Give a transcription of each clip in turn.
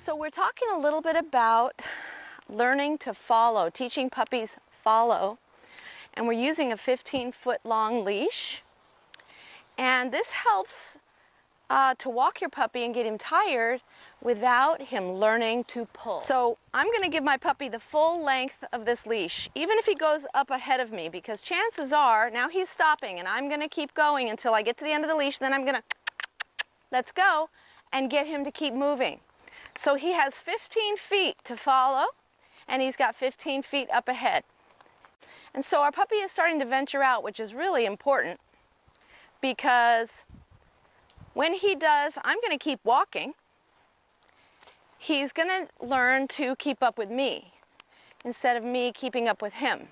So we're talking a little bit about learning to follow, teaching puppies follow, and we're using a 15-foot long leash, and this helps to walk your puppy and get him tired without him learning to pull. So I'm going to give my puppy the full length of this leash, even if he goes up ahead of me, because chances are now he's stopping and I'm going to keep going until I get to the end of the leash, then I'm going to let's go and get him to keep moving. So he has 15 feet to follow, and he's got 15 feet up ahead. And so our puppy is starting to venture out, which is really important, because when he does, I'm going to keep walking, he's going to learn to keep up with me instead of me keeping up with him.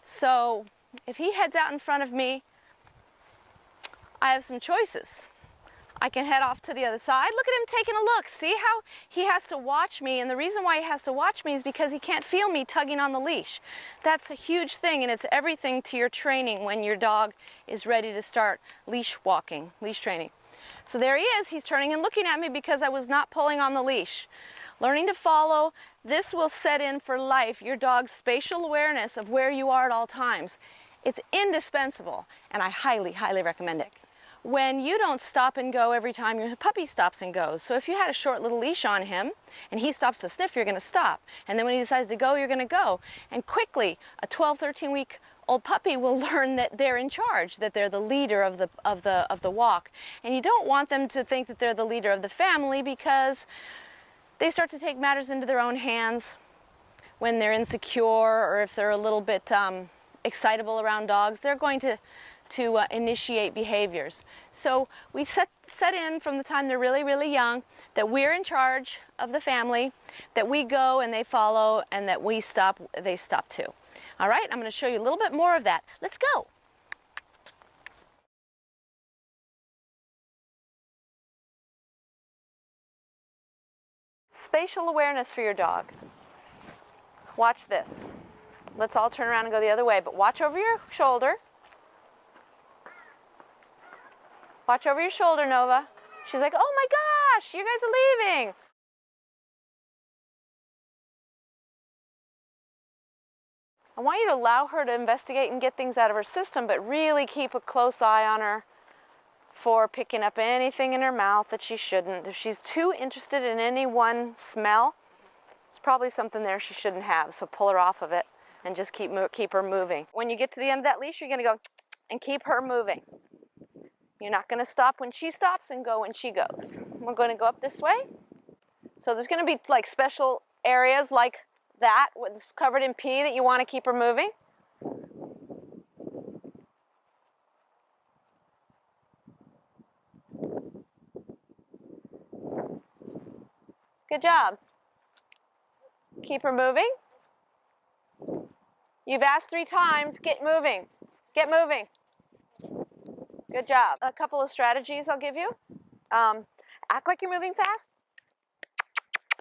So if he heads out in front of me, I have some choices. I can head off to the other side. Look at him taking a look. See how he has to watch me, and the reason why he has to watch me is because he can't feel me tugging on the leash. That's a huge thing, and it's everything to your training when your dog is ready to start leash walking, leash training. So there he is. He's turning and looking at me because I was not pulling on the leash. Learning to follow, this will set in for life your dog's spatial awareness of where you are at all times. It's indispensable, and I highly, highly recommend it. When you don't stop and go every time your puppy stops and goes. So if you had a short little leash on him and he stops to sniff, you're going to stop. And then when he decides to go, you're going to go. And quickly, a 12, 13-week-old puppy will learn that they're in charge, that they're the leader of the walk. And you don't want them to think that they're the leader of the family, because they start to take matters into their own hands when they're insecure, or if they're a little bit excitable around dogs. They're going to initiate behaviors. So we set in from the time they're really, really young that we're in charge of the family, that we go and they follow, and that we stop, they stop too. All right, I'm going to show you a little bit more of that. Let's go. Spatial awareness for your dog. Watch this. Let's all turn around and go the other way, but watch over your shoulder. Watch over your shoulder, Nova. She's like, oh my gosh, you guys are leaving. I want you to allow her to investigate and get things out of her system, but really keep a close eye on her for picking up anything in her mouth that she shouldn't. If she's too interested in any one smell, it's probably something there she shouldn't have, so pull her off of it and just keep her moving. When you get to the end of that leash, you're going to go and keep her moving. You're not going to stop when she stops and go when she goes. We're going to go up this way. So there's going to be like special areas like that, what's covered in pee, that you want to keep her moving. Good job. Keep her moving. You've asked 3 times, get moving. Get moving. Good job. A couple of strategies I'll give you. Act like you're moving fast.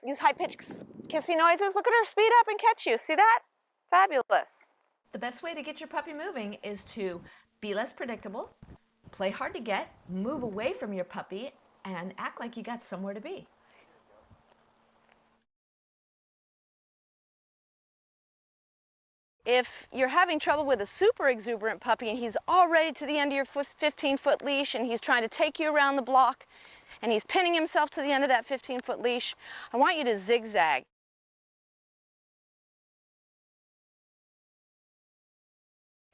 Use high-pitched kissy noises. Look at her speed up and catch you. See that? Fabulous. The best way to get your puppy moving is to be less predictable, play hard to get, move away from your puppy, and act like you got somewhere to be. If you're having trouble with a super exuberant puppy and he's already to the end of your 15-foot leash and he's trying to take you around the block and he's pinning himself to the end of that 15-foot leash, I want you to zigzag.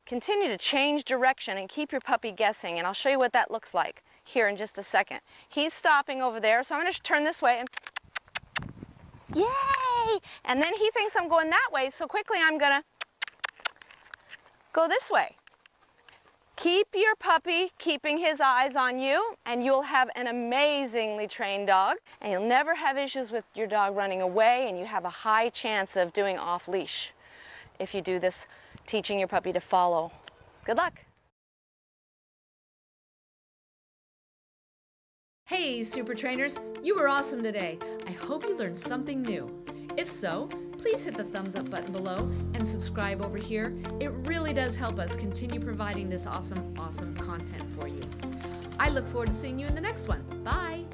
Continue to change direction and keep your puppy guessing, and I'll show you what that looks like here in just a second. He's stopping over there, so I'm going to turn this way and yay! And then he thinks I'm going that way, so quickly I'm going to go this way. Keep your puppy keeping his eyes on you, and you'll have an amazingly trained dog, and you'll never have issues with your dog running away, and you have a high chance of doing off-leash if you do this, teaching your puppy to follow. Good luck. Hey, Super Trainers, you were awesome today. I hope you learned something new. If so, please hit the thumbs up button below and subscribe over here. It really does help us continue providing this awesome content for you. I look forward to seeing you in the next one. Bye!